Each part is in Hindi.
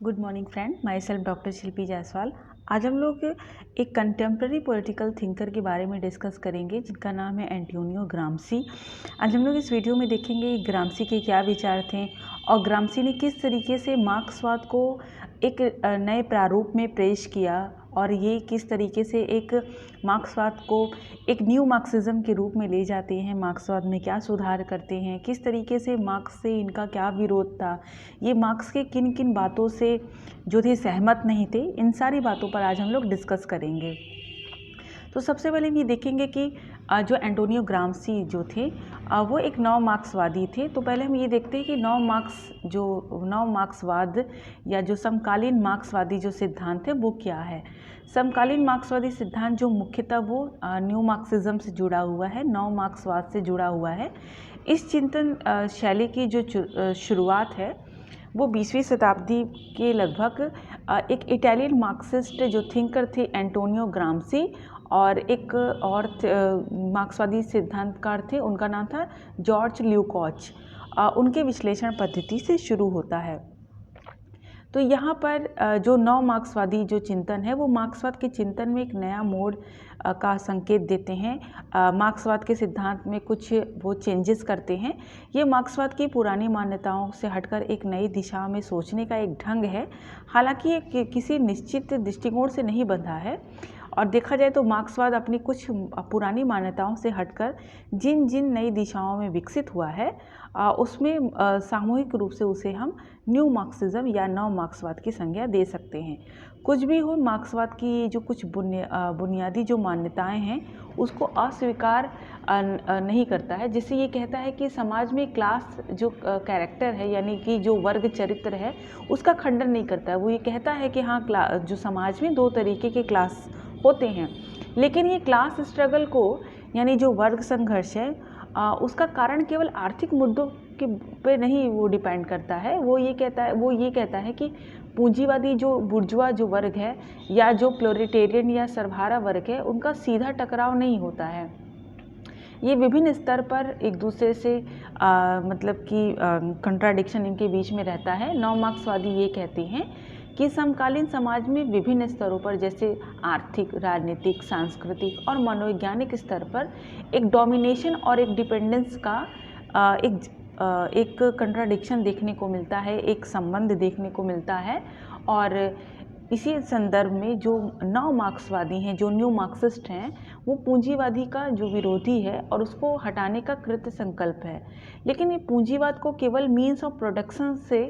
Good morning friend, myself doctor Shilpi Jaiswal. आज हम लोग एक कंटेम्प्रेरी पॉलिटिकल थिंकर के बारे में डिस्कस करेंगे जिनका नाम है एंटोनियो ग्राम्सी। आज हम लोग इस वीडियो में देखेंगे ग्राम्सी के क्या विचार थे और ग्राम्सी ने किस तरीके से मार्क्सवाद को एक नए प्रारूप में पेश किया और ये किस तरीके से एक मार्क्सवाद को एक न्यू मार्क्सिज्म के रूप में ले जाते हैं, मार्क्सवाद में क्या सुधार करते हैं, किस तरीके से मार्क्स से इनका क्या विरोध था, ये मार्क्स के किन किन बातों से जो थे सहमत नहीं थे, इन सारी बातों पर आज हम लोग डिस्कस करेंगे। तो सबसे पहले हम ये देखेंगे कि जो एंटोनियो ग्राम्सी जो थे वो एक नव मार्क्सवादी थे। तो पहले हम ये देखते हैं कि नव मार्क्सवाद या जो समकालीन मार्क्सवादी जो सिद्धांत है वो क्या है। समकालीन मार्क्सवादी सिद्धांत जो मुख्यतः वो न्यू मार्क्सिज्म से जुड़ा हुआ है, नव मार्क्सवाद से जुड़ा हुआ है। इस चिंतन शैली की जो शुरुआत है वो 20वीं शताब्दी के लगभग एक इटालियन मार्क्सिस्ट जो थिंकर थे एंटोनियो ग्राम्सी और एक और मार्क्सवादी सिद्धांतकार थे, उनका नाम था जॉर्ज ल्यूकाच। उनके विश्लेषण पद्धति से शुरू होता है। तो यहाँ पर जो नव मार्क्सवादी जो चिंतन है वो मार्क्सवाद के चिंतन में एक नया मोड़ का संकेत देते हैं। मार्क्सवाद के सिद्धांत में कुछ वो चेंजेस करते हैं। ये मार्क्सवाद की पुरानी मान्यताओं से हटकर एक नई दिशा में सोचने का एक ढंग है। हालांकि ये किसी निश्चित दृष्टिकोण से नहीं बंधा है और देखा जाए तो मार्क्सवाद अपनी कुछ पुरानी मान्यताओं से हटकर जिन जिन नई दिशाओं में विकसित हुआ है उसमें सामूहिक रूप से उसे हम न्यू मार्क्सिज्म या नव मार्क्सवाद की संज्ञा दे सकते हैं। कुछ भी हो, मार्क्सवाद की जो कुछ बुनियादी जो मान्यताएं हैं उसको अस्वीकार नहीं करता है। जैसे ये कहता है कि समाज में क्लास जो कैरेक्टर है यानी कि जो वर्ग चरित्र है उसका खंडन नहीं करता है। वो ये कहता है कि हाँ, जो समाज में दो तरीके के क्लास होते हैं, लेकिन ये क्लास स्ट्रगल को यानी जो वर्ग संघर्ष है उसका कारण केवल आर्थिक मुद्दों के पे नहीं वो डिपेंड करता है। वो ये कहता है कि पूंजीवादी जो बुर्जुआ जो वर्ग है या जो प्रोलेटेरियन या सर्वहारा वर्ग है उनका सीधा टकराव नहीं होता है। ये विभिन्न स्तर पर एक दूसरे से मतलब कि कंट्राडिक्शन इनके बीच में रहता है। नव मार्क्सवादी ये कहते हैं कि समकालीन समाज में विभिन्न स्तरों पर जैसे आर्थिक, राजनीतिक, सांस्कृतिक और मनोवैज्ञानिक स्तर पर एक डोमिनेशन और एक डिपेंडेंस का एक कंट्राडिक्शन देखने को मिलता है, एक संबंध देखने को मिलता है। और इसी संदर्भ में जो नव मार्क्सवादी हैं, जो न्यू मार्क्सिस्ट हैं, वो पूंजीवादी का जो विरोधी है और उसको हटाने का कृत संकल्प है। लेकिन ये पूंजीवाद को केवल मीन्स ऑफ प्रोडक्शन से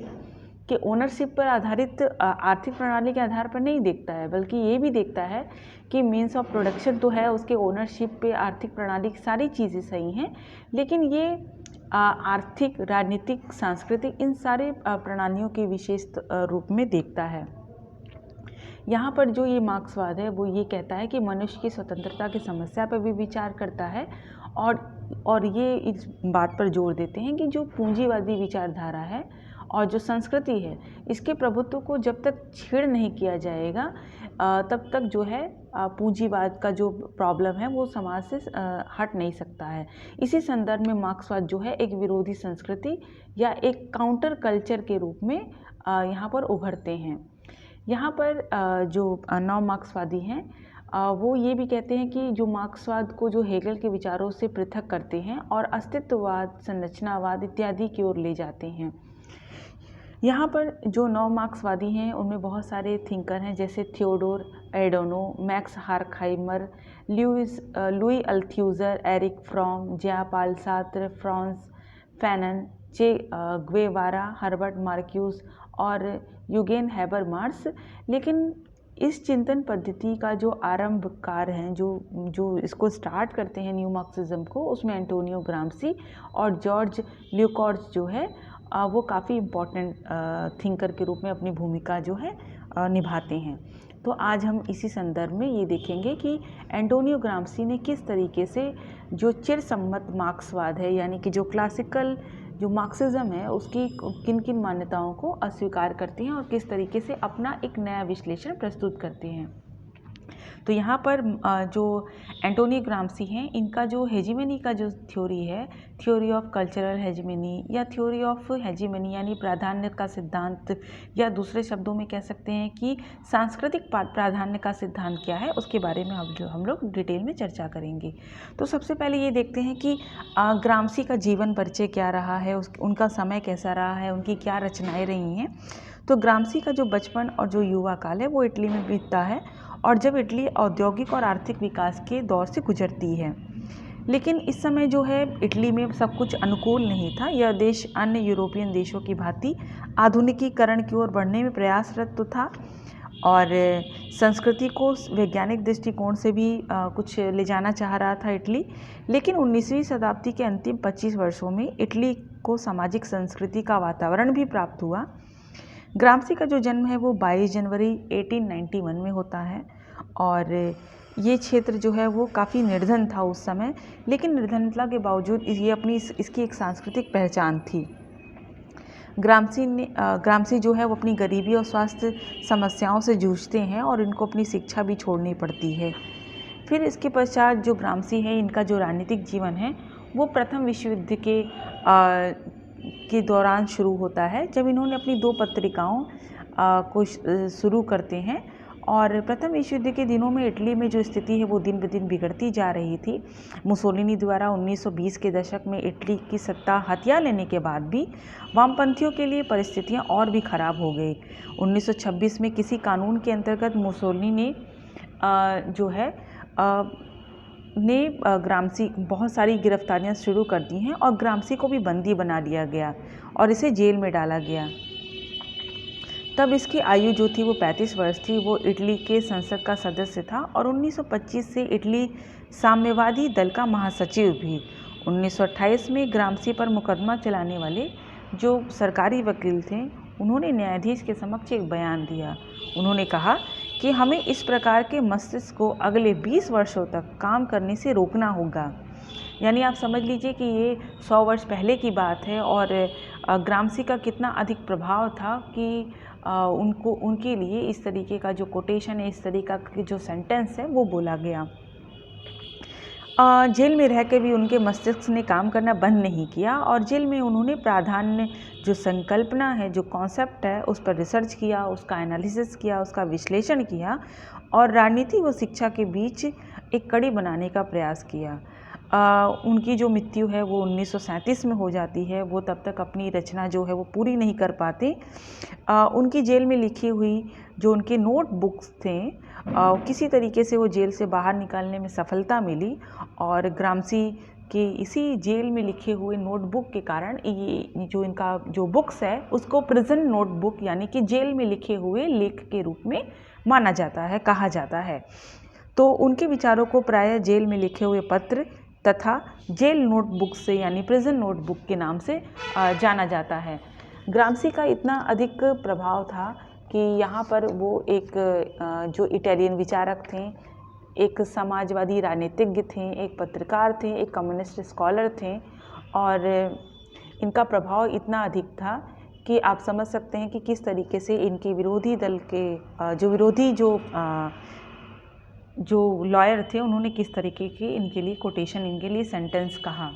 कि ओनरशिप पर आधारित आर्थिक प्रणाली के आधार पर नहीं देखता है, बल्कि ये भी देखता है कि मीन्स ऑफ प्रोडक्शन तो है, उसके ओनरशिप पे आर्थिक प्रणाली की सारी चीज़ें सही हैं, लेकिन ये आर्थिक, राजनीतिक, सांस्कृतिक इन सारे प्रणालियों के विशेष रूप में देखता है। यहाँ पर जो ये मार्क्सवाद है वो ये कहता है कि मनुष्य की स्वतंत्रता की समस्या पर भी विचार करता है और ये इस बात पर जोर देते हैं कि जो पूंजीवादी विचारधारा है और जो संस्कृति है इसके प्रभुत्व को जब तक छेड़ नहीं किया जाएगा तब तक जो है पूंजीवाद का जो प्रॉब्लम है वो समाज से हट नहीं सकता है। इसी संदर्भ में मार्क्सवाद जो है एक विरोधी संस्कृति या एक काउंटर कल्चर के रूप में यहाँ पर उभरते हैं। यहाँ पर जो नव मार्क्सवादी हैं वो ये भी कहते हैं कि जो मार्क्सवाद को जो हेगल के विचारों से पृथक करते हैं और अस्तित्ववाद, संरचनावाद इत्यादि की ओर ले जाते हैं। यहाँ पर जो नव मार्क्सवादी हैं उनमें बहुत सारे थिंकर हैं जैसे Theodor Adorno, Max Horkheimer, Louis Althusser, Erich Fromm, Jean Paul Sartre, Frantz Fanon, Che Guevara, Herbert Marcuse और यूगेन हैबरमास। लेकिन इस चिंतन पद्धति का जो आरंभकार हैं, जो इसको स्टार्ट करते हैं न्यू मार्क्सिज्म को, उसमें एंटोनियो ग्राम्सी और जॉर्ज ल्यूकाच जो है वो काफ़ी इम्पॉर्टेंट थिंकर के रूप में अपनी भूमिका जो है निभाते हैं। तो आज हम इसी संदर्भ में ये देखेंगे कि एंटोनियो ग्राम्सी ने किस तरीके से जो चिरसम्मत मार्क्सवाद है यानी कि जो क्लासिकल जो मार्क्सिज्म है उसकी किन किन मान्यताओं को अस्वीकार करते हैं और किस तरीके से अपना एक नया विश्लेषण प्रस्तुत करते हैं। तो यहाँ पर जो एंटोनियो ग्राम्सी हैं, इनका जो हेजीमनी का जो थ्योरी है, थ्योरी ऑफ कल्चरल हेजीमनी या थ्योरी ऑफ हेजीमनी यानी प्राधान्य का सिद्धांत, या दूसरे शब्दों में कह सकते हैं कि सांस्कृतिक प्राधान्य का सिद्धांत क्या है, उसके बारे में हम लोग डिटेल में चर्चा करेंगे। तो सबसे पहले ये देखते हैं कि ग्राम्सी का जीवन परिचय क्या रहा है, उनका समय कैसा रहा है, उनकी क्या रचनाएं रही हैं। तो ग्राम्सी का जो बचपन और जो युवा काल है वो इटली में बीतता है, और जब इटली औद्योगिक और आर्थिक विकास के दौर से गुजरती है। लेकिन इस समय जो है इटली में सब कुछ अनुकूल नहीं था। यह देश अन्य यूरोपियन देशों की भांति आधुनिकीकरण की ओर बढ़ने में प्रयासरत तो था, और संस्कृति को वैज्ञानिक दृष्टिकोण से भी कुछ ले जाना चाह रहा था इटली। लेकिन 19वीं शताब्दी के अंतिम 25 वर्षों में इटली को सामाजिक संस्कृति का वातावरण भी प्राप्त हुआ। ग्राम्सी का जो जन्म है वो 22 जनवरी 1891 में होता है, और ये क्षेत्र जो है वो काफ़ी निर्धन था उस समय, लेकिन निर्धनता के बावजूद ये इसकी एक सांस्कृतिक पहचान थी। ग्राम्सी जो है वो अपनी गरीबी और स्वास्थ्य समस्याओं से जूझते हैं, और इनको अपनी शिक्षा भी छोड़नी पड़ती है। फिर इसके पश्चात जो ग्राम्सी है, इनका जो राजनीतिक जीवन है वो प्रथम विश्व युद्ध के दौरान शुरू होता है, जब इन्होंने अपनी 2 पत्रिकाओं को शुरू करते हैं। और प्रथम विश्व युद्ध के दिनों में इटली में जो स्थिति है वो दिन ब दिन बिगड़ती जा रही थी। मुसोलिनी द्वारा 1920 के दशक में इटली की सत्ता हथिया लेने के बाद भी वामपंथियों के लिए परिस्थितियां और भी खराब हो गई। 1926 में किसी कानून के अंतर्गत मुसोलिनी ने ग्राम्सी बहुत सारी गिरफ्तारियां शुरू कर दी हैं, और ग्राम्सी को भी बंदी बना लिया गया और इसे जेल में डाला गया। तब इसकी आयु जो थी वो 35 वर्ष थी। वो इटली के संसद का सदस्य था, और 1925 से इटली साम्यवादी दल का महासचिव भी। 1928 में ग्राम्सी पर मुकदमा चलाने वाले जो सरकारी वकील थे, उन्होंने न्यायाधीश के समक्ष एक बयान दिया। उन्होंने कहा कि हमें इस प्रकार के मस्तिष्क को अगले 20 वर्षों तक काम करने से रोकना होगा। यानी आप समझ लीजिए कि ये 100 वर्ष पहले की बात है, और ग्राम्सी का कितना अधिक प्रभाव था कि उनके लिए इस तरीके का जो कोटेशन है, इस तरीका का जो सेंटेंस है वो बोला गया। जेल में रह के भी उनके मस्तिष्क ने काम करना बंद नहीं किया, और जेल में उन्होंने प्राधान्य जो संकल्पना है, जो कॉन्सेप्ट है, उस पर रिसर्च किया, उसका एनालिसिस किया, उसका विश्लेषण किया, और राजनीति व शिक्षा के बीच एक कड़ी बनाने का प्रयास किया। उनकी जो मृत्यु है वो 1937 में हो जाती है। वो तब तक अपनी रचना जो है वो पूरी नहीं कर पाते। उनकी जेल में लिखी हुई जो उनके नोट बुक्स थे, किसी तरीके से वो जेल से बाहर निकालने में सफलता मिली, और ग्राम्सी के इसी जेल में लिखे हुए नोटबुक के कारण ये जो इनका जो बुक्स है उसको प्रिजन नोटबुक यानी कि जेल में लिखे हुए लेख के रूप में माना जाता है, कहा जाता है। तो उनके विचारों को प्रायः जेल में लिखे हुए पत्र तथा जेल नोटबुक से यानी प्रिजन नोटबुक के नाम से जाना जाता है। ग्राम्सी का इतना अधिक प्रभाव था कि यहाँ पर वो एक जो इटालियन विचारक थे, एक समाजवादी राजनीतिज्ञ थे, एक पत्रकार थे, एक कम्युनिस्ट स्कॉलर थे, और इनका प्रभाव इतना अधिक था कि आप समझ सकते हैं कि किस तरीके से इनके विरोधी दल के जो लॉयर थे उन्होंने किस तरीके के इनके लिए कोटेशन, इनके लिए सेंटेंस कहा।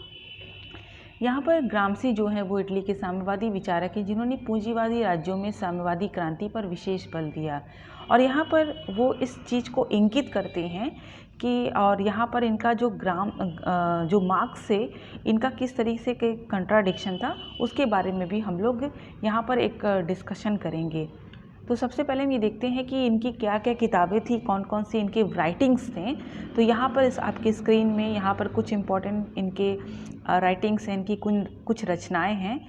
यहाँ पर ग्राम्सी जो है वो इटली के साम्यवादी विचारक हैं, जिन्होंने पूंजीवादी राज्यों में साम्यवादी क्रांति पर विशेष बल दिया, और यहाँ पर वो इस चीज़ को इंगित करते हैं कि और यहाँ पर इनका जो मार्क्स से इनका किस तरीके से कंट्राडिक्शन था, उसके बारे में भी हम लोग यहाँ पर एक डिस्कशन करेंगे। तो सबसे पहले हम ये देखते हैं कि इनकी क्या क्या किताबें थी, कौन कौन सी इनके राइटिंग्स थे। तो यहाँ पर आपके स्क्रीन में यहाँ पर कुछ इम्पॉर्टेंट इनके राइटिंग्स हैं, इनकी कुछ रचनाएं हैं।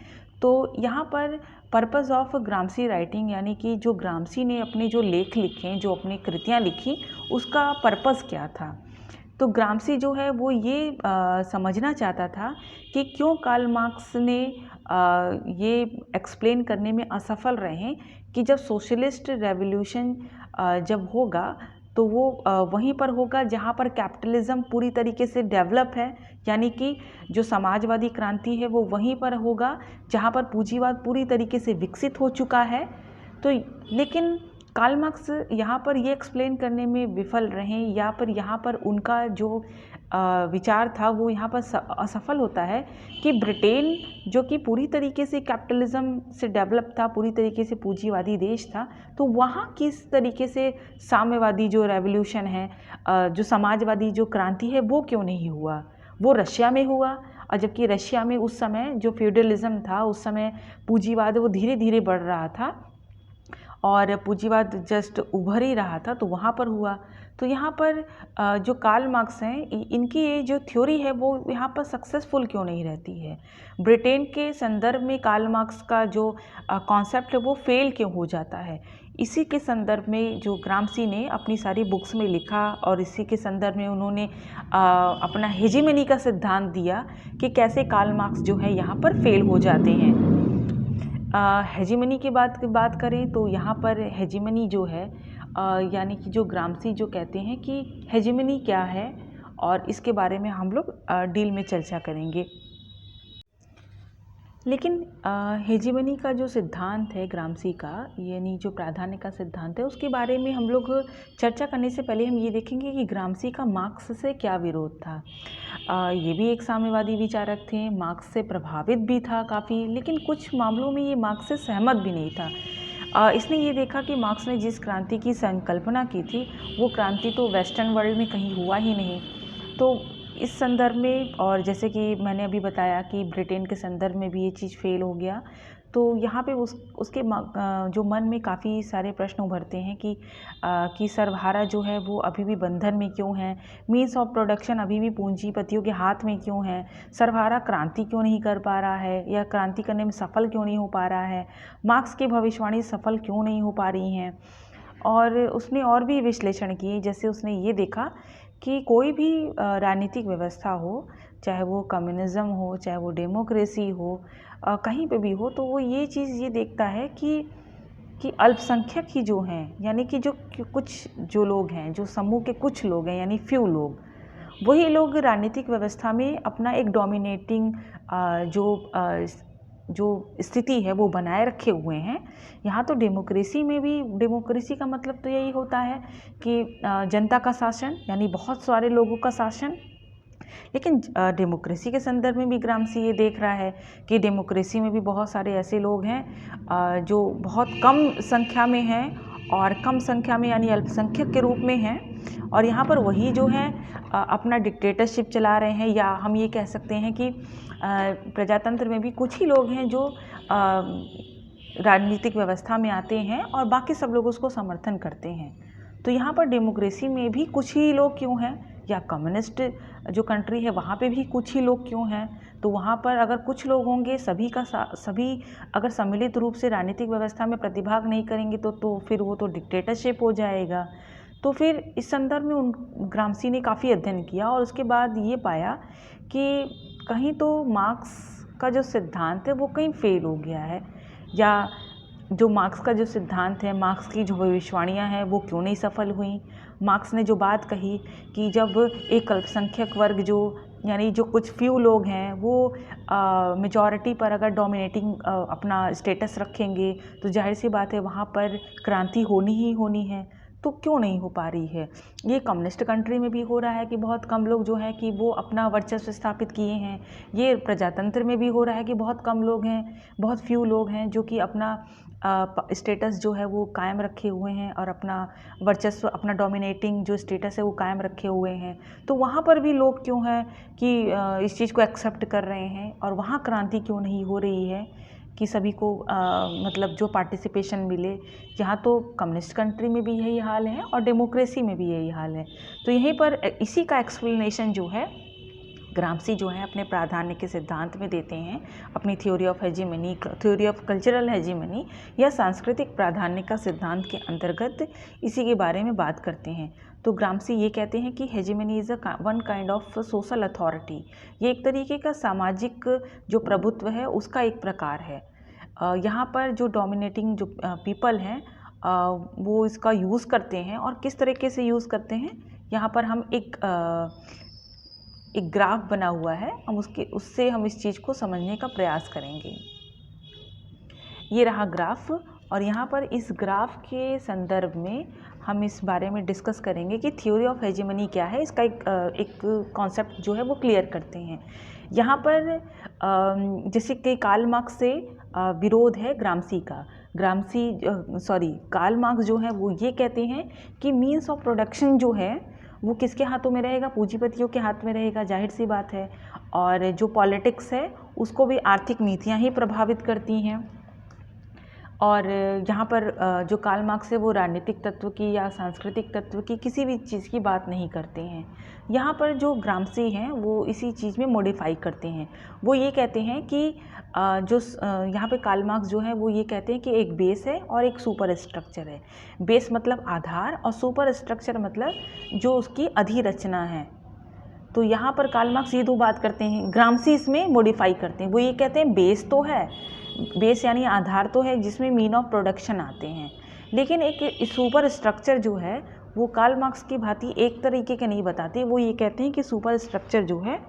तो यहाँ पर पर्पस ऑफ ग्राम्सी राइटिंग यानी कि जो ग्राम्सी ने अपने जो लेख लिखे, जो अपनी कृतियाँ लिखी, उसका पर्पस क्या था। तो ग्राम्सी जो है वो ये समझना चाहता था कि क्यों कार्ल मार्क्स ने ये एक्सप्लेन करने में असफल रहे कि जब सोशलिस्ट रेवोल्यूशन जब होगा तो वो वहीं पर होगा जहाँ पर कैपिटलिज्म पूरी तरीके से डेवलप है, यानी कि जो समाजवादी क्रांति है वो वहीं पर होगा जहाँ पर पूंजीवाद पूरी तरीके से विकसित हो चुका है। तो लेकिन कार्ल मार्क्स यहाँ पर ये एक्सप्लेन करने में विफल रहे, या पर यहाँ पर उनका जो विचार था वो यहाँ पर असफल होता है कि ब्रिटेन जो कि पूरी तरीके से कैपिटलिज्म से डेवलप था, पूरी तरीके से पूंजीवादी देश था, तो वहाँ किस तरीके से साम्यवादी जो रेवोल्यूशन है, जो समाजवादी जो क्रांति है, वो क्यों नहीं हुआ। वो रशिया में हुआ, और जबकि रशिया में उस समय जो फ्यूडलिज्म था, उस समय पूंजीवाद वो धीरे धीरे बढ़ रहा था और पूंजीवाद जस्ट उभर ही रहा था, तो वहाँ पर हुआ। तो यहाँ पर जो कार्ल मार्क्स हैं, इनकी ये जो थ्योरी है वो यहाँ पर सक्सेसफुल क्यों नहीं रहती है। ब्रिटेन के संदर्भ में कार्ल मार्क्स का जो कॉन्सेप्ट है वो फेल क्यों हो जाता है। इसी के संदर्भ में जो ग्राम्सी ने अपनी सारी बुक्स में लिखा, और इसी के संदर्भ में उन्होंने अपना हेजेमनी का सिद्धांत दिया कि कैसे कार्ल मार्क्स जो है यहाँ पर फेल हो जाते हैं। हेजेमनी की बात करें तो यहाँ पर हेजेमनी जो है, यानी कि जो ग्राम्सी जो कहते हैं कि हेजेमनी क्या है, और इसके बारे में हम लोग डील में चर्चा करेंगे। लेकिन हेजेमनी का जो सिद्धांत है ग्राम्सी का, यानी जो प्राधान्य का सिद्धांत है, उसके बारे में हम लोग चर्चा करने से पहले हम ये देखेंगे कि ग्राम्सी का मार्क्स से क्या विरोध था। ये भी एक साम्यवादी विचारक थे, मार्क्स से प्रभावित भी था काफ़ी, लेकिन कुछ मामलों में ये मार्क्स से सहमत भी नहीं था। इसने ये देखा कि मार्क्स ने जिस क्रांति की संकल्पना की थी वो क्रांति तो वेस्टर्न वर्ल्ड में कहीं हुआ ही नहीं। तो इस संदर्भ में, और जैसे कि मैंने अभी बताया कि ब्रिटेन के संदर्भ में भी ये चीज़ फेल हो गया, तो यहाँ पे उसके जो मन में काफ़ी सारे प्रश्न उभरते हैं कि सर्वहारा जो है वो अभी भी बंधन में क्यों है, मीन्स ऑफ प्रोडक्शन अभी भी पूंजीपतियों के हाथ में क्यों है, सर्वहारा क्रांति क्यों नहीं कर पा रहा है, या क्रांति करने में सफल क्यों नहीं हो पा रहा है, मार्क्स की भविष्यवाणी सफल क्यों नहीं हो पा रही हैं। और उसने और भी विश्लेषण किए, जैसे उसने ये देखा कि कोई भी राजनीतिक व्यवस्था हो, चाहे वो कम्युनिज़्म हो, चाहे वो डेमोक्रेसी हो, कहीं पे भी हो, तो वो ये चीज़ ये देखता है कि अल्पसंख्यक ही जो हैं, यानी कि जो कुछ जो लोग हैं, जो समूह के कुछ लोग हैं, यानी फ्यू लोग, वही लोग राजनीतिक व्यवस्था में अपना एक डोमिनेटिंग जो स्थिति है वो बनाए रखे हुए हैं। यहाँ तो डेमोक्रेसी में भी, डेमोक्रेसी का मतलब तो यही होता है कि जनता का शासन, यानी बहुत सारे लोगों का शासन। लेकिन डेमोक्रेसी के संदर्भ में भी ग्राम्सी ये देख रहा है कि डेमोक्रेसी में भी बहुत सारे ऐसे लोग हैं जो बहुत कम संख्या में हैं, और कम संख्या में यानी अल्पसंख्यक के रूप में हैं, और यहाँ पर वही जो है अपना डिक्टेटरशिप चला रहे हैं, या हम ये कह सकते हैं कि प्रजातंत्र में भी कुछ ही लोग हैं जो राजनीतिक व्यवस्था में आते हैं और बाकी सब लोग उसको समर्थन करते हैं। तो यहाँ पर डेमोक्रेसी में भी कुछ ही लोग क्यों हैं, या कम्युनिस्ट जो कंट्री है वहाँ पे भी कुछ ही लोग क्यों हैं। तो वहाँ पर अगर कुछ लोग होंगे, सभी अगर सम्मिलित रूप से राजनीतिक व्यवस्था में प्रतिभाग नहीं करेंगे तो फिर वो तो डिक्टेटरशिप हो जाएगा। तो फिर इस संदर्भ में ग्राम्सी ने काफ़ी अध्ययन किया, और उसके बाद ये पाया कि कहीं तो मार्क्स का जो सिद्धांत है वो कहीं फेल हो गया है, या जो मार्क्स का जो सिद्धांत है, मार्क्स की जो भविष्यवाणियाँ हैं वो क्यों नहीं सफल हुई। मार्क्स ने जो बात कही कि जब एक अल्पसंख्यक वर्ग जो, यानी जो कुछ फ्यू लोग हैं, वो मेजॉरिटी पर अगर डोमिनेटिंग अपना स्टेटस रखेंगे, तो जाहिर सी बात है वहाँ पर क्रांति होनी ही होनी है। तो क्यों नहीं हो पा रही है। ये कम्युनिस्ट कंट्री में भी हो रहा है कि बहुत कम लोग जो हैं कि वो अपना वर्चस्व स्थापित किए हैं। ये प्रजातंत्र में भी हो रहा है कि बहुत कम लोग हैं, बहुत फ्यू लोग हैं जो कि अपना स्टेटस जो है वो कायम रखे हुए हैं, और अपना वर्चस्व, अपना डोमिनेटिंग जो स्टेटस है वो कायम रखे हुए हैं। तो वहाँ पर भी लोग क्यों हैं कि इस चीज़ को एक्सेप्ट कर रहे हैं, और वहाँ क्रांति क्यों नहीं हो रही है कि सभी को मतलब जो पार्टिसिपेशन मिले। यहाँ तो कम्युनिस्ट कंट्री में भी यही हाल है और डेमोक्रेसी में भी यही हाल है। तो यहीं पर इसी का एक्सप्लेनेशन जो है ग्राम्सी जो है अपने प्राधान्य के सिद्धांत में देते हैं, अपनी theory of hegemony, theory of cultural hegemony या सांस्कृतिक प्राधान्य का सिद्धांत के अंतर्गत इसी के बारे में बात करते हैं। तो ग्राम्सी ये कहते हैं कि hegemony is one kind of social authority. ये एक तरीके का सामाजिक जो प्रभुत्व है उसका एक प्रकार है। यहाँ पर जो डोमिनेटिंग जो पीपल हैं वो इसका यूज़ करते हैं, और किस तरीके से यूज़ करते हैं, यहाँ पर हम एक ग्राफ बना हुआ है, हम उससे हम इस चीज़ को समझने का प्रयास करेंगे। ये रहा ग्राफ, और यहाँ पर इस ग्राफ के संदर्भ में हम इस बारे में डिस्कस करेंगे कि थ्योरी ऑफ हेजेमनी क्या है। इसका एक कॉन्सेप्ट जो है वो क्लियर करते हैं। यहाँ पर जैसे कि कार्ल मार्क्स से विरोध है ग्राम्सी का। कार्ल मार्क्स जो है वो ये कहते हैं कि मीन्स ऑफ प्रोडक्शन जो है वो किसके हाथों में रहेगा, पूंजीपतियों के हाथ में रहेगा, जाहिर सी बात है। और जो पॉलिटिक्स है उसको भी आर्थिक नीतियाँ ही प्रभावित करती हैं। और यहाँ पर जो कार्ल मार्क्स है वो राजनीतिक तत्व की या सांस्कृतिक तत्व की किसी भी चीज़ की बात नहीं करते हैं। यहाँ पर जो ग्राम्सी हैं वो इसी चीज़ में मॉडिफाई करते हैं। वो ये कहते हैं कि यहाँ पे कार्ल मार्क्स जो है वो ये कहते हैं कि एक बेस है और एक सुपर स्ट्रक्चर है। बेस मतलब आधार और सुपर स्ट्रक्चर मतलब जो उसकी अधिरचना है। तो यहाँ पर कार्ल मार्क्स ये दो बात करते हैं, ग्राम्सी इसमें मॉडिफाई करते हैं। वो ये कहते हैं बेस तो है, बेस यानी आधार तो है जिसमें मीन ऑफ प्रोडक्शन आते हैं, लेकिन एक सुपर स्ट्रक्चर जो है वो कार्ल मार्क्स की भांति एक तरीके के नहीं बताते। वो ये कहते हैं कि सुपर स्ट्रक्चर जो है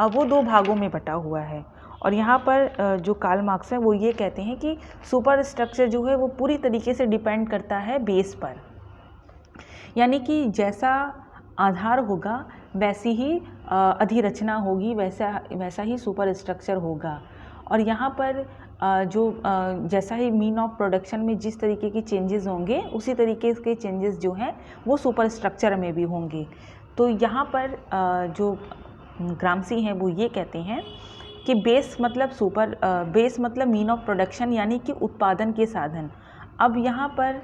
वो दो भागों में बटा हुआ है। और यहाँ पर जो कार्ल मार्क्स है वो ये कहते हैं कि सुपर स्ट्रक्चर जो है वो पूरी तरीके से डिपेंड करता है बेस पर, यानी कि जैसा आधार होगा वैसी ही अधिरचना होगी, वैसा ही सुपर स्ट्रक्चर होगा। और यहाँ पर जैसा ही मीन ऑफ प्रोडक्शन में जिस तरीके की चेंजेस होंगे उसी तरीके के चेंजेस जो हैं वो सुपर स्ट्रक्चर में भी होंगे। तो यहाँ पर जो ग्राम्सी हैं वो ये कहते हैं कि बेस मतलब मीन ऑफ प्रोडक्शन यानी कि उत्पादन के साधन। अब यहाँ पर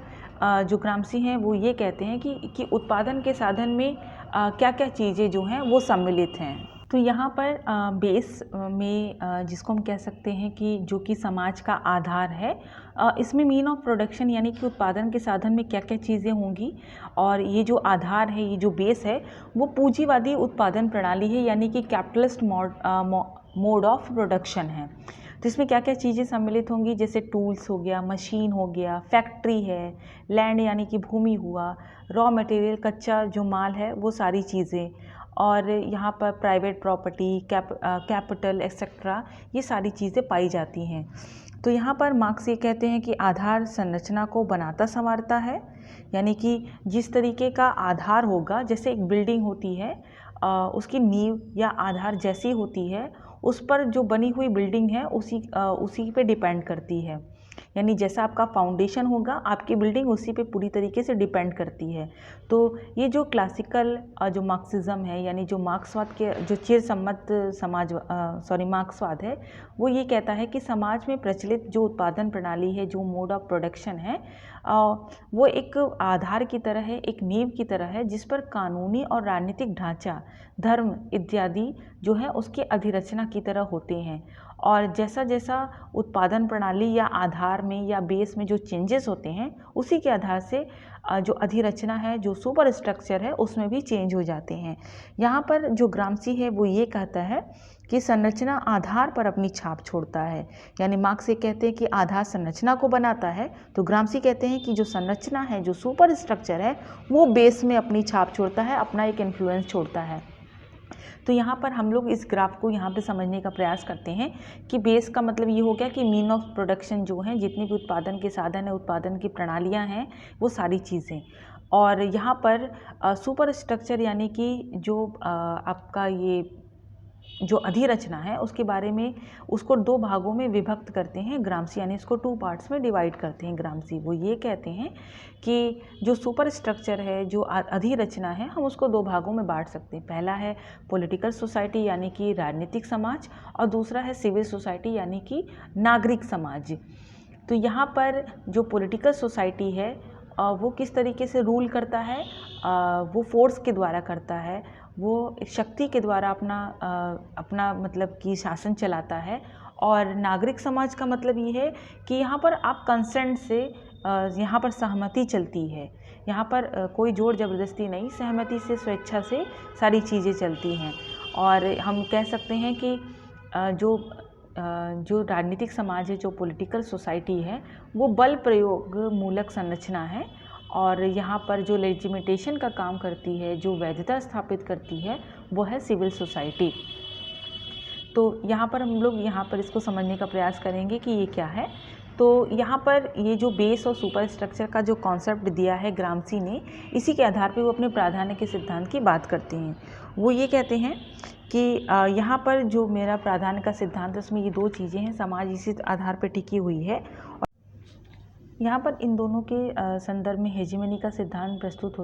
जो ग्राम्सी हैं वो ये कहते हैं कि उत्पादन के साधन में क्या क्या चीज़ें जो हैं वो सम्मिलित हैं। तो यहाँ पर बेस में जिसको हम कह सकते हैं कि जो कि समाज का आधार है, इसमें मीन ऑफ प्रोडक्शन यानी कि उत्पादन के साधन में क्या क्या चीज़ें होंगी। और ये जो आधार है, ये जो बेस है वो पूंजीवादी उत्पादन प्रणाली है, यानी कि कैपिटलिस्ट मोड ऑफ प्रोडक्शन है। तो इसमें क्या क्या चीज़ें सम्मिलित होंगी, जैसे टूल्स हो गया, मशीन हो गया, फैक्ट्री है, लैंड यानी कि भूमि हुआ, रॉ मटेरियल कच्चा जो माल है वो सारी चीज़ें, और यहाँ पर प्राइवेट प्रॉपर्टी, कैपिटल एक्सेट्रा, ये सारी चीज़ें पाई जाती हैं। तो यहाँ पर मार्क्स ये कहते हैं कि आधार संरचना को बनाता संवारता है, यानी कि जिस तरीके का आधार होगा, जैसे एक बिल्डिंग होती है उसकी नींव या आधार जैसी होती है, उस पर जो बनी हुई बिल्डिंग है उसी पे डिपेंड करती है। यानी जैसा आपका फाउंडेशन होगा आपकी बिल्डिंग उसी पे पूरी तरीके से डिपेंड करती है। तो ये जो क्लासिकल जो मार्क्सिज्म है, यानी जो मार्क्सवाद के जो चिरसम्मत मार्क्सवाद है, वो ये कहता है कि समाज में प्रचलित जो उत्पादन प्रणाली है, जो मोड ऑफ प्रोडक्शन है, वो एक आधार की तरह है, एक नींव की तरह है, जिस पर कानूनी और राजनीतिक ढांचा, धर्म इत्यादि जो है उसकी अधिरचना की तरह होते हैं। और जैसा जैसा उत्पादन प्रणाली या आधार में या बेस में जो चेंजेस होते हैं, उसी के आधार से जो अधिरचना है, जो सुपर स्ट्रक्चर है, उसमें भी चेंज हो जाते हैं। यहाँ पर जो ग्राम्सी है वो ये कहता है कि संरचना आधार पर अपनी छाप छोड़ता है। यानी मार्क्स ये कहते हैं कि आधार संरचना को बनाता है, तो ग्राम्सी कहते हैं कि जो संरचना है, जो सुपर स्ट्रक्चर है, वो बेस में अपनी छाप छोड़ता है, अपना एक इन्फ्लुएंस छोड़ता है। तो यहाँ पर हम लोग इस ग्राफ को यहाँ पे समझने का प्रयास करते हैं कि बेस का मतलब ये हो गया कि मीन ऑफ प्रोडक्शन जो है, जितनी भी उत्पादन के साधन है, उत्पादन की प्रणालियाँ हैं, वो सारी चीज़ें। और यहाँ पर सुपर स्ट्रक्चर यानी कि जो आपका ये जो अधिरचना है उसके बारे में उसको दो भागों में विभक्त करते हैं ग्राम्सी, यानी इसको 2 पार्ट्स में डिवाइड करते हैं ग्राम्सी। वो ये कहते हैं कि जो सुपर स्ट्रक्चर है, जो अधिरचना है, हम उसको 2 भागों में बांट सकते हैं। पहला है पॉलिटिकल सोसाइटी यानी कि राजनीतिक समाज, और दूसरा है सिविल सोसाइटी यानी कि नागरिक समाज। तो यहाँ पर जो पॉलिटिकल सोसाइटी है वो किस तरीके से रूल करता है, वो फोर्स के द्वारा करता है, वो शक्ति के द्वारा अपना मतलब कि शासन चलाता है। और नागरिक समाज का मतलब ये है कि यहाँ पर आप कंसेंट से, यहाँ पर सहमति चलती है, यहाँ पर कोई जोर ज़बरदस्ती नहीं, सहमति से, स्वेच्छा से सारी चीज़ें चलती हैं। और हम कह सकते हैं कि जो राजनीतिक समाज है, जो पॉलिटिकल सोसाइटी है, वो बल प्रयोग मूलक संरचना है। और यहाँ पर जो लेजिटिमेशन का काम करती है, जो वैधता स्थापित करती है, वो है सिविल सोसाइटी। तो यहाँ पर हम लोग इसको समझने का प्रयास करेंगे कि ये क्या है। तो यहाँ पर ये जो बेस और सुपर स्ट्रक्चर का जो कॉन्सेप्ट दिया है ग्रामसी ने, इसी के आधार पे वो अपने प्राधान्य के सिद्धांत की बात करते हैं। वो ये कहते हैं कि यहाँ पर जो मेरा प्राधान्य का सिद्धांत है उसमें ये दो चीज़ें हैं, समाज इसी आधार पर टिकी हुई है। यहाँ पर इन दोनों के संदर्भ में हेजीमनी का सिद्धांत प्रस्तुत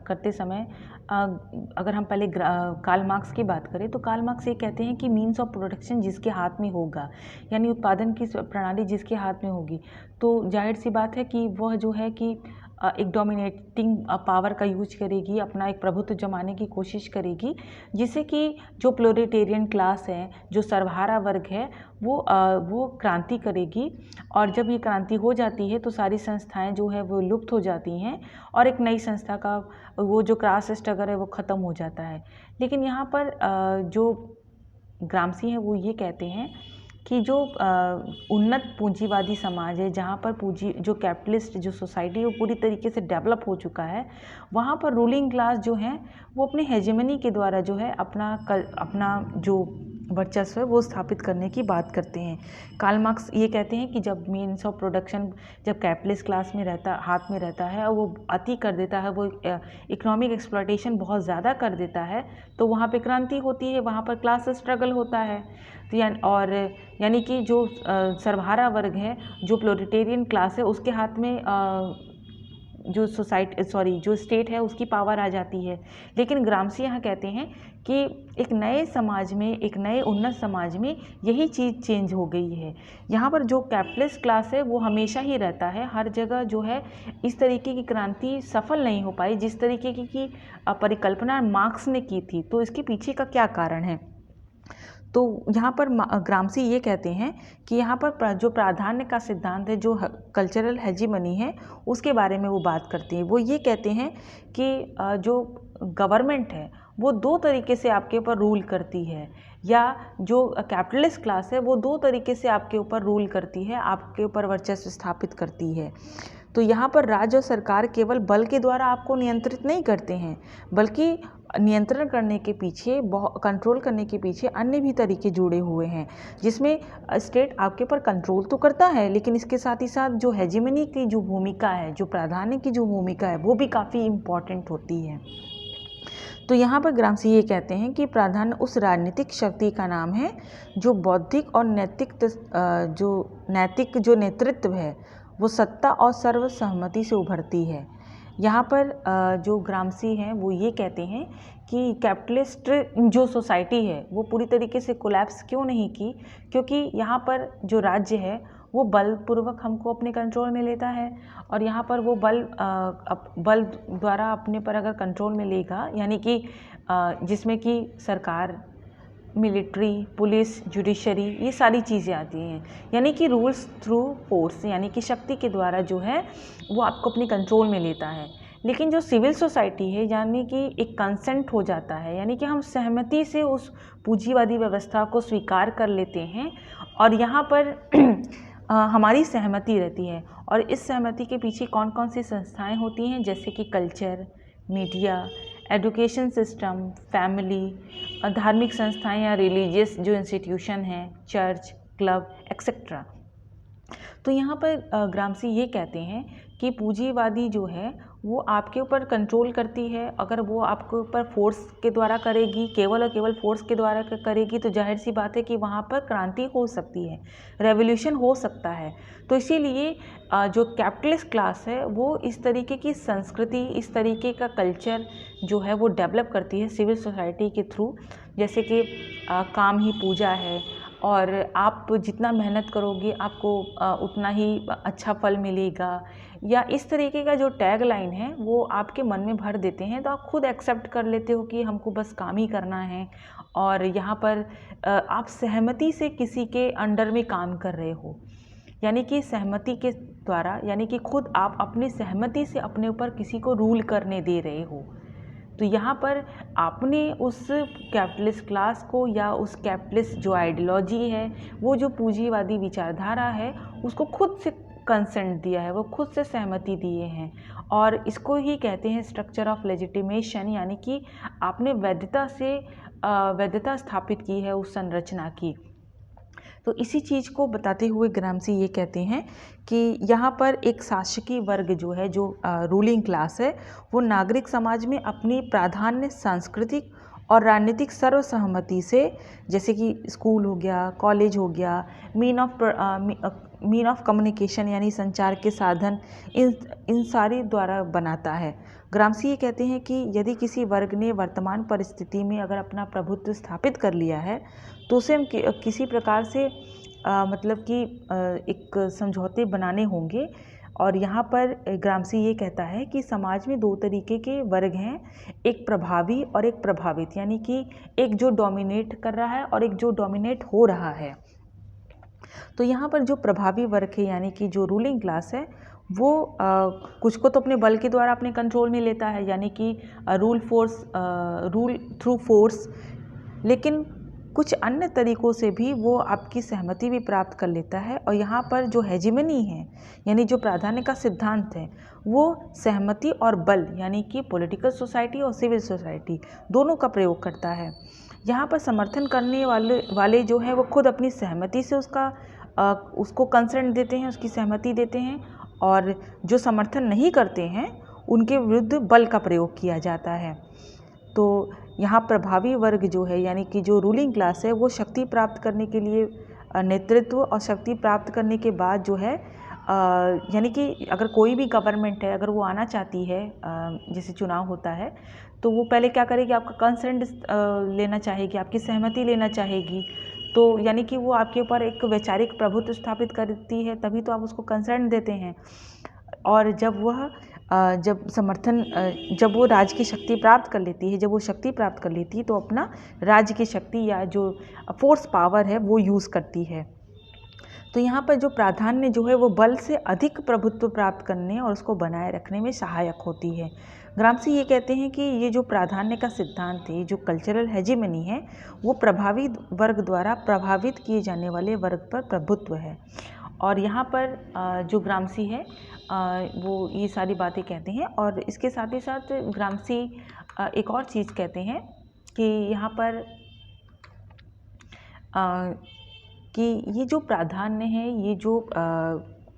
करते समय अगर हम पहले कार्ल मार्क्स की बात करें तो कार्ल मार्क्स ये कहते हैं कि मीन्स ऑफ प्रोडक्शन जिसके हाथ में होगा, यानी उत्पादन की प्रणाली जिसके हाथ में होगी, तो जाहिर सी बात है कि वह जो है कि एक डोमिनेटिंग पावर का यूज करेगी, अपना एक प्रभुत्व जमाने की कोशिश करेगी, जिससे कि जो प्रोलेटेरियन क्लास है, जो सर्वहारा वर्ग है, वो क्रांति करेगी। और जब ये क्रांति हो जाती है तो सारी संस्थाएं जो है वो लुप्त हो जाती हैं और एक नई संस्था का वो जो क्लास स्ट्रगल है वो ख़त्म हो जाता है। लेकिन यहाँ पर जो ग्रामसी हैं वो ये कहते हैं कि जो उन्नत पूंजीवादी समाज है, जहाँ पर पूंजी जो कैपिटलिस्ट जो सोसाइटी है वो पूरी तरीके से डेवलप हो चुका है, वहाँ पर रूलिंग क्लास जो है वो अपने हेजेमनी के द्वारा जो है अपना जो वर्चस्व है वो स्थापित करने की बात करते हैं। कार्ल मार्क्स ये कहते हैं कि जब मीन्स ऑफ प्रोडक्शन जब कैपिटलिस्ट क्लास में हाथ में रहता है और वो अति कर देता है, वो इकोनॉमिक एक्सप्लॉयटेशन बहुत ज़्यादा कर देता है, तो वहाँ पे क्रांति होती है, वहाँ पर क्लास स्ट्रगल होता है। तो यानी कि जो सर्वहारा वर्ग है, जो प्रोलेटेरियन क्लास है, उसके हाथ में जो स्टेट है उसकी पावर आ जाती है। लेकिन ग्रामसी यहाँ कहते हैं कि एक नए समाज में, एक नए उन्नत समाज में यही चीज़ चेंज हो गई है। यहाँ पर जो कैपिटलिस्ट क्लास है वो हमेशा ही रहता है, हर जगह जो है इस तरीके की क्रांति सफल नहीं हो पाई जिस तरीके की परिकल्पना मार्क्स ने की थी। तो इसके पीछे का क्या कारण है? तो यहाँ पर ग्रामसी ये कहते हैं कि यहाँ पर जो प्राधान्य का सिद्धांत है, जो कल्चरल हेजीमनी है, उसके बारे में वो बात करते हैं। वो ये कहते हैं कि जो गवर्नमेंट है वो दो तरीके से आपके ऊपर रूल करती है, या जो कैपिटलिस्ट क्लास है वो दो तरीके से आपके ऊपर रूल करती है, आपके ऊपर वर्चस्व स्थापित करती है। तो यहाँ पर राज्य और सरकार केवल बल के द्वारा आपको नियंत्रित नहीं करते हैं, बल्कि नियंत्रण करने के पीछे, कंट्रोल करने के पीछे अन्य भी तरीके जुड़े हुए हैं, जिसमें स्टेट आपके ऊपर कंट्रोल तो करता है, लेकिन इसके साथ ही साथ जो हेजीमनी की जो भूमिका है, जो प्राधान्य की जो भूमिका है, वो भी काफ़ी इम्पॉर्टेंट होती है। तो यहाँ पर ग्रामसी ये कहते हैं कि प्राधान्य उस राजनीतिक शक्ति का नाम है जो बौद्धिक और नैतिक जो नेतृत्व है वो सत्ता और सर्वसहमति से उभरती है। यहाँ पर जो ग्रामसी हैं वो ये कहते हैं कि कैपिटलिस्ट जो सोसाइटी है वो पूरी तरीके से कोलैप्स क्यों नहीं की, क्योंकि यहाँ पर जो राज्य है वो बलपूर्वक हमको अपने कंट्रोल में लेता है, और यहाँ पर वो बल द्वारा अपने पर अगर कंट्रोल में लेगा, यानी कि जिसमें कि सरकार, मिलिट्री, पुलिस, जुडिशरी, ये सारी चीज़ें आती हैं, यानी कि रूल्स थ्रू फोर्स, यानी कि शक्ति के द्वारा जो है वो आपको अपने कंट्रोल में लेता है। लेकिन जो सिविल सोसाइटी है, यानी कि एक कंसेंट हो जाता है, यानी कि हम सहमति से उस पूंजीवादी व्यवस्था को स्वीकार कर लेते हैं, और यहाँ पर हमारी सहमति रहती है। और इस सहमति के पीछे कौन कौन सी संस्थाएं होती हैं, जैसे कि culture, media, education system, family, धार्मिक संस्थाएं या रिलीजियस जो इंस्टीट्यूशन हैं, चर्च, क्लब, एक्सेट्रा। तो यहाँ पर ग्रामसी ये कहते हैं कि पूंजीवादी जो है वो आपके ऊपर कंट्रोल करती है। अगर वो आपके ऊपर फोर्स के द्वारा करेगी, केवल और केवल फोर्स के द्वारा करेगी, तो जाहिर सी बात है कि वहाँ पर क्रांति हो सकती है, रेवोल्यूशन हो सकता है। तो इसीलिए जो कैपिटलिस्ट क्लास है वो इस तरीके की संस्कृति, इस तरीके का कल्चर जो है वो डेवलप करती है सिविल सोसाइटी के थ्रू, जैसे कि काम ही पूजा है, और आप जितना मेहनत करोगे आपको उतना ही अच्छा फल मिलेगा, या इस तरीके का जो टैग लाइन है वो आपके मन में भर देते हैं, तो आप खुद एक्सेप्ट कर लेते हो कि हमको बस काम ही करना है। और यहाँ पर आप सहमति से किसी के अंडर में काम कर रहे हो, यानी कि सहमति के द्वारा, यानी कि खुद आप अपनी सहमति से अपने ऊपर किसी को रूल करने दे रहे हो। तो यहाँ पर आपने उस कैपिटलिस्ट क्लास को, या उस कैपिटलिस्ट जो आइडियोलॉजी है, वो जो पूंजीवादी विचारधारा है, उसको खुद से कंसेंट दिया है, वो खुद से सहमति दिए हैं, और इसको ही कहते हैं स्ट्रक्चर ऑफ लेजिटिमेशन, यानी कि आपने वैधता स्थापित की है उस संरचना की। तो इसी चीज़ को बताते हुए ग्रामसी ये कहते हैं कि यहाँ पर एक शासकीय वर्ग जो है, जो रूलिंग क्लास है, वो नागरिक समाज में अपनी प्राधान्य सांस्कृतिक और राजनीतिक सर्वसहमति से, जैसे कि स्कूल हो गया, कॉलेज हो गया, मीन ऑफ कम्युनिकेशन यानी संचार के साधन, इन सारी द्वारा बनाता है। ग्रामसी ये कहते हैं कि यदि किसी वर्ग ने वर्तमान परिस्थिति में अगर अपना प्रभुत्व स्थापित कर लिया है तो उसे हम किसी प्रकार से मतलब कि एक समझौते बनाने होंगे। और यहाँ पर ग्रामसी ये कहता है कि समाज में दो तरीके के वर्ग हैं, एक प्रभावी और एक प्रभावित, यानी कि एक जो डोमिनेट कर रहा है और एक जो डोमिनेट हो रहा है। तो यहाँ पर जो प्रभावी वर्ग है यानी कि जो रूलिंग क्लास है वो कुछ को तो अपने बल के द्वारा अपने कंट्रोल में लेता है, यानी कि रूल थ्रू फोर्स, लेकिन कुछ अन्य तरीक़ों से भी वो आपकी सहमति भी प्राप्त कर लेता है। और यहाँ पर जो हेजिमनी है यानी जो प्राधान्य का सिद्धांत है वो सहमति और बल यानी कि पॉलिटिकल सोसाइटी और सिविल सोसाइटी दोनों का प्रयोग करता है। यहाँ पर समर्थन करने वाले जो है वो खुद अपनी सहमति से उसको कंसेंट देते हैं, उसकी सहमति देते हैं, और जो समर्थन नहीं करते हैं उनके विरुद्ध बल का प्रयोग किया जाता है। तो यहाँ प्रभावी वर्ग जो है यानी कि जो रूलिंग क्लास है वो शक्ति प्राप्त करने के लिए नेतृत्व, और शक्ति प्राप्त करने के बाद जो है यानी कि अगर कोई भी गवर्नमेंट है अगर वो आना चाहती है, जैसे चुनाव होता है तो वो पहले क्या करेगी, आपका कंसेंट लेना चाहेगी, आपकी सहमति लेना चाहेगी। तो यानी कि वो आपके ऊपर एक वैचारिक प्रभुत्व स्थापित करती है, तभी तो आप उसको कंसेंट देते हैं। और जब वो राज्य की शक्ति प्राप्त कर लेती है, जब वो शक्ति प्राप्त कर लेती है तो अपना राज्य की शक्ति या जो फोर्स पावर है वो यूज़ करती है। तो यहाँ पर जो प्राधान्य जो है वो बल से अधिक प्रभुत्व प्राप्त करने और उसको बनाए रखने में सहायक होती है। ग्रामसी ये कहते हैं कि ये जो प्राधान्य का सिद्धांत है, जो कल्चरल हेजिमनी है, वो प्रभावी वर्ग द्वारा प्रभावित किए जाने वाले वर्ग पर प्रभुत्व है। और यहाँ पर जो ग्रामसी है वो ये सारी बातें कहते हैं। और इसके साथ ही साथ ग्रामसी एक और चीज़ कहते हैं कि यहाँ पर कि ये जो प्राधान्य है, ये जो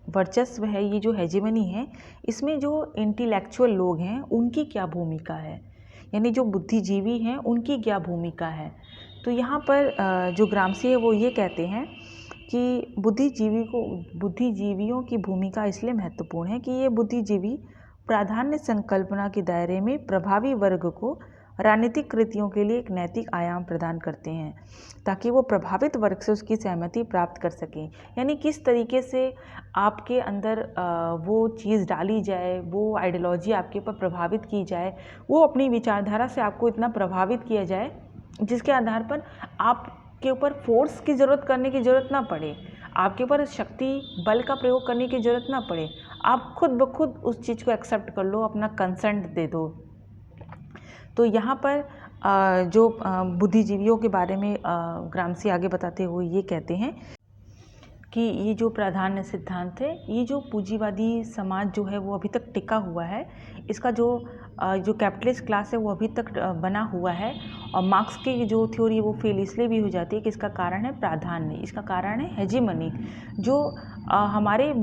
वर्चस्व है, ये जो हेजिमनी है, इसमें जो इंटेलेक्चुअल लोग हैं उनकी क्या भूमिका है, यानी जो बुद्धिजीवी हैं उनकी क्या भूमिका है। तो यहाँ पर जो ग्रामसी है वो ये कहते हैं कि बुद्धिजीवियों की भूमिका इसलिए महत्वपूर्ण है कि ये बुद्धिजीवी प्राधान्य संकल्पना के दायरे में प्रभावी वर्ग को राजनीतिक कृतियों के लिए एक नैतिक आयाम प्रदान करते हैं, ताकि वो प्रभावित वर्ग से उसकी सहमति प्राप्त कर सकें। यानी किस तरीके से आपके अंदर वो चीज़ डाली जाए, वो आइडियोलॉजी आपके ऊपर प्रभावित की जाए, वो अपनी विचारधारा से आपको इतना प्रभावित किया जाए जिसके आधार पर आपके ऊपर फोर्स की करने की ज़रूरत ना पड़े, आपके ऊपर शक्ति बल का प्रयोग करने की ज़रूरत ना पड़े, आप खुद ब खुद उस चीज़ को एक्सेप्ट कर लो, अपना कंसेंट दे दो। तो यहाँ पर जो बुद्धिजीवियों के बारे में ग्रामसी आगे बताते हुए ये कहते हैं कि ये जो प्राधान्य सिद्धांत है, ये जो पूंजीवादी समाज जो है वो अभी तक टिका हुआ है, इसका जो कैपिटलिस्ट क्लास है वो अभी तक बना हुआ है। और मार्क्स की जो थ्योरी है वो फेल इसलिए भी हो जाती है कि इसका कारण है प्राधान्य, इसका कारण है हेजिमनी, जो हमारी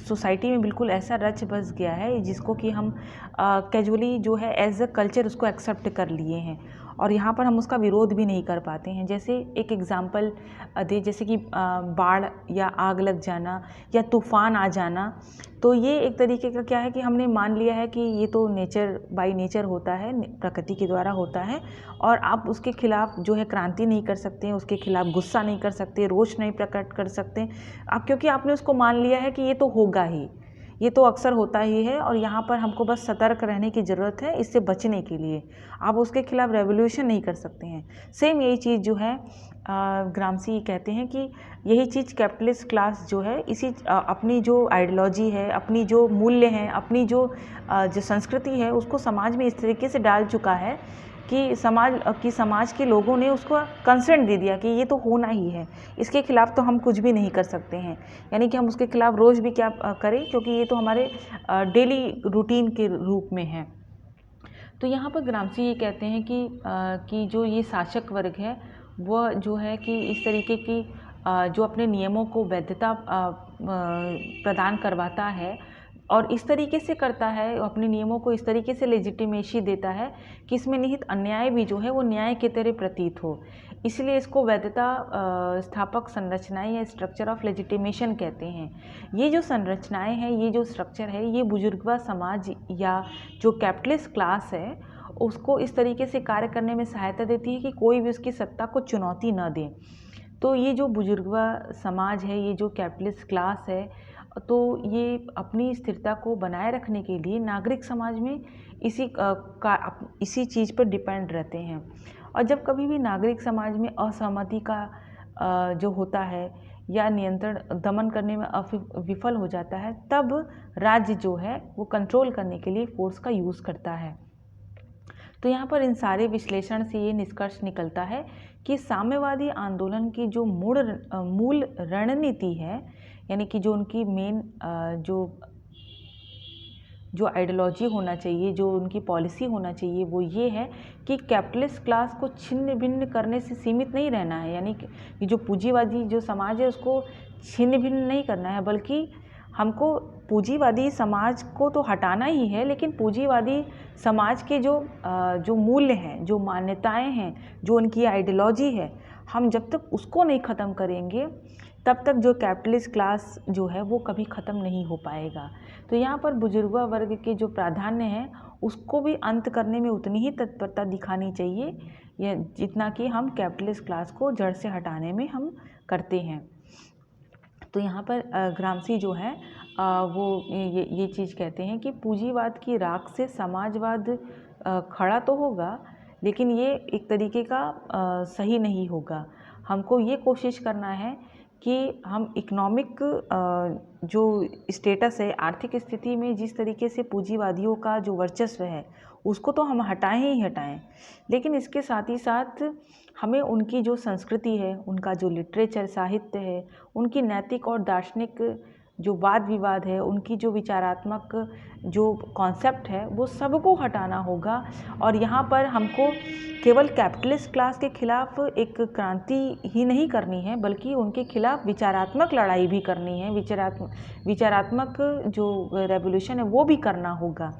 सोसाइटी में बिल्कुल ऐसा रच बस गया है जिसको कि हम कैजुअली जो है एज अ कल्चर उसको एक्सेप्ट कर लिए हैं, और यहाँ पर हम उसका विरोध भी नहीं कर पाते हैं। जैसे एक एग्ज़ाम्पल दे, जैसे कि बाढ़ या आग लग जाना या तूफ़ान आ जाना, तो ये एक तरीके का क्या है कि हमने मान लिया है कि ये तो बाय नेचर होता है, प्रकृति के द्वारा होता है, और आप उसके खिलाफ जो है क्रांति नहीं कर सकते हैं, उसके खिलाफ गुस्सा नहीं कर सकते, रोष नहीं प्रकट कर सकते आप, क्योंकि आपने उसको मान लिया है कि ये तो होगा ही, ये तो अक्सर होता ही है, और यहाँ पर हमको बस सतर्क रहने की ज़रूरत है इससे बचने के लिए। आप उसके खिलाफ रेवोल्यूशन नहीं कर सकते हैं। सेम यही चीज़ जो है ग्रामसी कहते हैं कि यही चीज़ कैपिटलिस्ट क्लास जो है अपनी जो आइडियोलॉजी है, अपनी जो मूल्य हैं, अपनी जो संस्कृति है, उसको समाज में इस तरीके से डाल चुका है कि समाज के लोगों ने उसको कंसेंट दे दिया कि ये तो होना ही है, इसके खिलाफ तो हम कुछ भी नहीं कर सकते हैं। यानी कि हम उसके खिलाफ रोज़ भी क्या करें, क्योंकि ये तो हमारे डेली रूटीन के रूप में है। तो यहाँ पर ग्रामसी ये कहते हैं कि जो ये शासक वर्ग है वह जो है कि इस तरीके की जो अपने नियमों को वैधता प्रदान करवाता है और इस तरीके से करता है, अपने नियमों को इस तरीके से लेजिटिमेसी देता है कि इसमें निहित अन्याय भी जो है वो न्याय की तरह प्रतीत हो। इसलिए इसको वैधता स्थापक संरचनाएं या स्ट्रक्चर ऑफ लेजिटिमेशन कहते हैं। ये जो संरचनाएं हैं, ये जो स्ट्रक्चर है, ये बुजुर्गवा समाज या जो कैपिटलिस्ट क्लास है उसको इस तरीके से कार्य करने में सहायता देती है कि कोई भी उसकी सत्ता को चुनौती न दे। तो ये जो बुजुर्गवा समाज है, ये जो कैपिटलिस्ट क्लास है, तो ये अपनी स्थिरता को बनाए रखने के लिए नागरिक समाज में इसी चीज़ पर डिपेंड रहते हैं। और जब कभी भी नागरिक समाज में असहमति का जो होता है या नियंत्रण दमन करने में विफल हो जाता है, तब राज्य जो है वो कंट्रोल करने के लिए फोर्स का यूज़ करता है। तो यहाँ पर इन सारे विश्लेषण से ये निष्कर्ष निकलता है कि साम्यवादी आंदोलन की जो मूल रणनीति है, यानी कि जो उनकी मेन जो आइडियोलॉजी होना चाहिए, जो उनकी पॉलिसी होना चाहिए, वो ये है कि कैपिटलिस्ट क्लास को छिन्न भिन्न करने से सीमित नहीं रहना है। यानी कि जो पूंजीवादी जो समाज है उसको छिन्न भिन्न नहीं करना है, बल्कि हमको पूंजीवादी समाज को तो हटाना ही है, लेकिन पूंजीवादी समाज के जो मूल्य हैं, जो मान्यताएं हैं, जो उनकी आइडियोलॉजी है, हम जब तक उसको नहीं ख़त्म करेंगे तब तक जो कैपिटलिस्ट क्लास जो है वो कभी ख़त्म नहीं हो पाएगा। तो यहाँ पर बुजुर्गा वर्ग के जो प्राधान्य हैं उसको भी अंत करने में उतनी ही तत्परता दिखानी चाहिए जितना कि हम कैपिटलिस्ट क्लास को जड़ से हटाने में हम करते हैं। तो यहाँ पर ग्राम्सी जो है वो ये चीज़ कहते हैं कि पूंजीवाद की राख से समाजवाद खड़ा तो होगा, लेकिन ये एक तरीके का सही नहीं होगा। हमको ये कोशिश करना है कि हम इकोनॉमिक जो स्टेटस है, आर्थिक स्थिति में जिस तरीके से पूंजीवादियों का जो वर्चस्व है उसको तो हम हटाएं ही हटाएं, लेकिन इसके साथ ही साथ हमें उनकी जो संस्कृति है, उनका जो लिटरेचर साहित्य है, उनकी नैतिक और दार्शनिक जो वाद विवाद है, उनकी जो विचारात्मक जो कॉन्सेप्ट है, वो सबको हटाना होगा। और यहाँ पर हमको केवल कैपिटलिस्ट क्लास के खिलाफ एक क्रांति ही नहीं करनी है, बल्कि उनके खिलाफ विचारात्मक लड़ाई भी करनी है। विचारात्मक जो रेवोल्यूशन है वो भी करना होगा।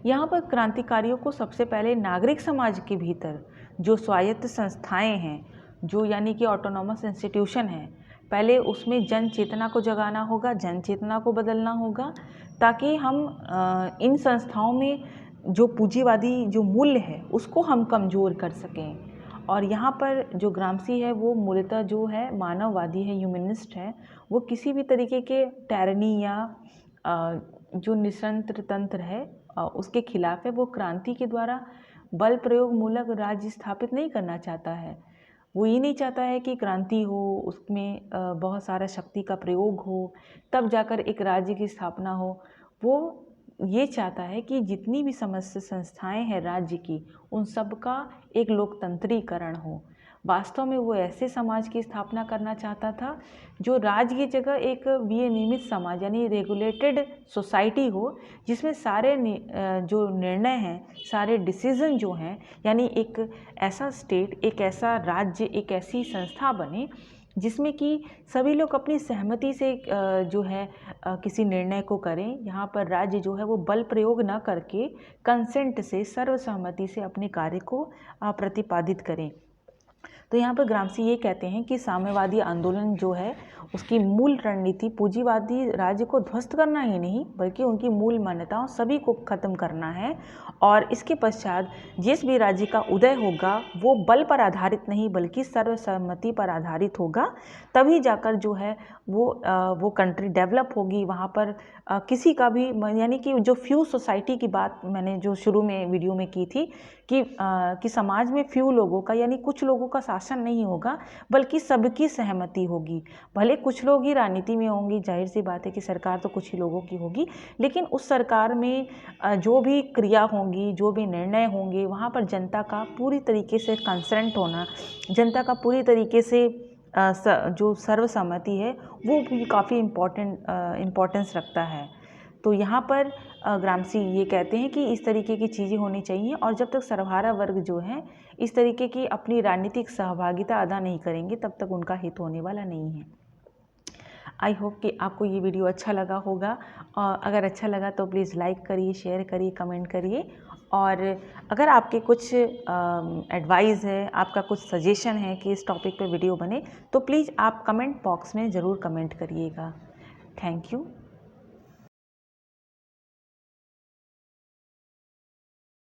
यहाँ पर क्रांतिकारियों को सबसे पहले नागरिक समाज के भीतर जो स्वायत्त संस्थाएं हैं, जो यानी कि ऑटोनॉमस इंस्टीट्यूशन है, पहले उसमें जन चेतना को जगाना होगा, जन चेतना को बदलना होगा, ताकि हम इन संस्थाओं में जो पूंजीवादी जो मूल्य है उसको हम कमज़ोर कर सकें। और यहाँ पर जो ग्राम्सी है वो मूलतः जो है मानववादी है, ह्यूमनिस्ट है। वो किसी भी तरीके के टायरनी या जो निरंतर तंत्र है उसके खिलाफ है। वो क्रांति के द्वारा बल प्रयोग मूलक राज्य स्थापित नहीं करना चाहता है। वो ये नहीं चाहता है कि क्रांति हो, उसमें बहुत सारा शक्ति का प्रयोग हो, तब जाकर एक राज्य की स्थापना हो। वो ये चाहता है कि जितनी भी समस्त संस्थाएं हैं राज्य की, उन सब का एक लोकतंत्रीकरण हो। वास्तव में वो ऐसे समाज की स्थापना करना चाहता था जो राज्य की जगह एक विनियमित समाज यानी रेगुलेटेड सोसाइटी हो, जिसमें सारे जो निर्णय हैं, सारे डिसीज़न जो हैं, यानी एक ऐसा स्टेट, एक ऐसा राज्य, एक ऐसी संस्था बने जिसमें कि सभी लोग अपनी सहमति से जो है किसी निर्णय को करें। यहाँ पर राज्य जो है वो बल प्रयोग न करके कंसेंट से, सर्वसहमति से अपने कार्य को प्रतिपादित करें। तो यहाँ पर ग्राम्सी ये कहते हैं कि साम्यवादी आंदोलन जो है उसकी मूल रणनीति पूंजीवादी राज्य को ध्वस्त करना ही नहीं, बल्कि उनकी मूल मान्यताओं सभी को ख़त्म करना है। और इसके पश्चात जिस भी राज्य का उदय होगा वो बल पर आधारित नहीं बल्कि सर्वसम्मति पर आधारित होगा। तभी जाकर जो है वो कंट्री डेवलप होगी। वहाँ पर किसी का भी, यानी कि जो फ्यू सोसाइटी की बात मैंने जो शुरू में वीडियो में की थी कि समाज में फ्यू लोगों का यानी कुछ लोगों का शासन नहीं होगा, बल्कि सबकी सहमति होगी। भले कुछ लोग ही राजनीति में होंगे, जाहिर सी बात है कि सरकार तो कुछ ही लोगों की होगी, लेकिन उस सरकार में जो भी क्रिया होंगी, जो भी निर्णय होंगे, वहाँ पर जनता का पूरी तरीके से कंसेंट होना, जनता का पूरी तरीके से जो सर्वसम्मति है वो भी काफ़ी इम्पोर्टेंस रखता है। तो यहाँ पर ग्रामसी ये कहते हैं कि इस तरीके की चीज़ें होनी चाहिए और जब तक सर्वहारा वर्ग जो है इस तरीके की अपनी राजनीतिक सहभागिता अदा नहीं करेंगे तब तक उनका हित होने वाला नहीं है। आई होप कि आपको ये वीडियो अच्छा लगा होगा और अगर अच्छा लगा तो प्लीज़ लाइक करिए, शेयर करिए, कमेंट करिए और अगर आपके कुछ एडवाइस है, आपका कुछ सजेशन है कि इस टॉपिक पे वीडियो बने तो प्लीज़ आप कमेंट बॉक्स में ज़रूर कमेंट करिएगा। Thank you.